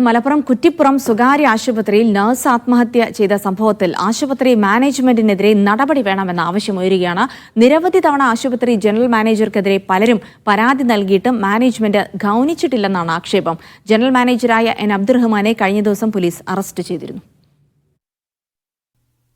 മലപ്പുറം കുറ്റിപ്പുറം സ്വകാര്യ ആശുപത്രിയിൽ നഴ്സ് ആത്മഹത്യ ചെയ്ത സംഭവത്തിൽ ആശുപത്രി മാനേജ്മെന്റിനെതിരെ നടപടി വേണമെന്ന ആവശ്യമുയരുകയാണ്. നിരവധി തവണ ആശുപത്രി ജനറൽ മാനേജർക്കെതിരെ പലരും പരാതി നൽകിയിട്ടും മാനേജ്മെന്റ് ഗൌനിച്ചിട്ടില്ലെന്നാണ് ആക്ഷേപം. ജനറൽ മാനേജറായ എൻ അബ്ദുറഹ്മാനെ കഴിഞ്ഞ ദിവസം പോലീസ് അറസ്റ്റ് ചെയ്തിരുന്നു.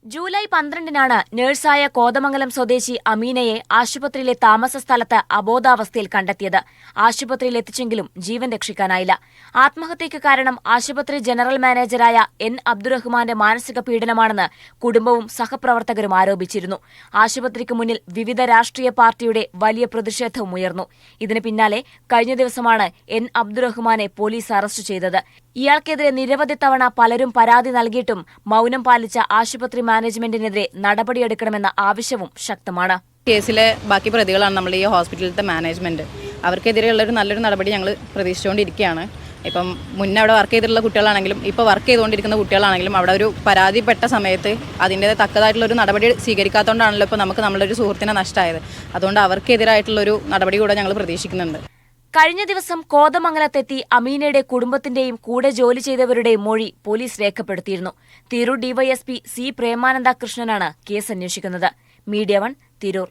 ജൂലൈ 12-നാണ് നഴ്സായ കോതമംഗലം സ്വദേശി അമീനയെ ആശുപത്രിയിലെ താമസ സ്ഥലത്ത് അബോധാവസ്ഥയിൽ കണ്ടെത്തിയത്. ആശുപത്രിയിൽ എത്തിച്ചെങ്കിലും ജീവൻ രക്ഷിക്കാനായില്ല. ആത്മഹത്യയ്ക്ക് കാരണം ആശുപത്രി ജനറൽ മാനേജറായ എൻ അബ്ദുറഹ്മാന്റെ മാനസിക പീഡനമാണെന്ന് കുടുംബവും സഹപ്രവർത്തകരും ആരോപിച്ചിരുന്നു. ആശുപത്രിക്ക് മുന്നിൽ വിവിധ രാഷ്ട്രീയ പാർട്ടിയുടെ വലിയ പ്രതിഷേധവും ഉയർന്നു. ഇതിന് പിന്നാലെ കഴിഞ്ഞ ദിവസമാണ് എൻ അബ്ദുറഹ്മാനെ പോലീസ് അറസ്റ്റ് ചെയ്തത്. ഇയാൾക്കെതിരെ നിരവധി തവണ പലരും പരാതി നൽകിയിട്ടും മൌനം പാലിച്ച ആശുപത്രി മാനേജ്മെന്റിനെതിരെ നടപടിയെടുക്കണമെന്ന ആവശ്യവും ശക്തമാണ്. കേസിലെ ബാക്കി പ്രതികളാണ് നമ്മൾ ഈ ഹോസ്പിറ്റലിലത്തെ മാനേജ്മെന്റ്. അവർക്കെതിരെയുള്ള നല്ലൊരു നടപടി ഞങ്ങൾ പ്രതീക്ഷിച്ചുകൊണ്ടിരിക്കുകയാണ്. ഇപ്പം മുന്നേ അവിടെ വർക്ക് ചെയ്തിട്ടുള്ള കുട്ടികളാണെങ്കിലും ഇപ്പോൾ വർക്ക് ചെയ്തുകൊണ്ടിരിക്കുന്ന കുട്ടികളാണെങ്കിലും അവിടെ ഒരു പരാതിപ്പെട്ട സമയത്ത് അതിൻ്റെ തക്കതായിട്ടുള്ളൊരു നടപടി സ്വീകരിക്കാത്തതുകൊണ്ടാണല്ലോ ഇപ്പോൾ നമുക്ക് നമ്മളൊരു സുഹൃത്തിനെ നഷ്ടമായത്. അതുകൊണ്ട് അവർക്കെതിരായിട്ടുള്ളൊരു നടപടി കൂടെ ഞങ്ങൾ പ്രതീക്ഷിക്കുന്നുണ്ട്. കഴിഞ്ഞ ദിവസം കോതമംഗലത്തെത്തി അമീനയുടെ കുടുംബത്തിന്റെയും കൂടെ ജോലി ചെയ്തവരുടെയും മൊഴി പോലീസ് രേഖപ്പെടുത്തിയിരുന്നു. തിരൂർ ഡിവൈഎസ്പി സി പ്രേമാനന്ദ കൃഷ്ണനാണ് കേസ് അന്വേഷിക്കുന്നത്. മീഡിയ 1 തിരൂർ.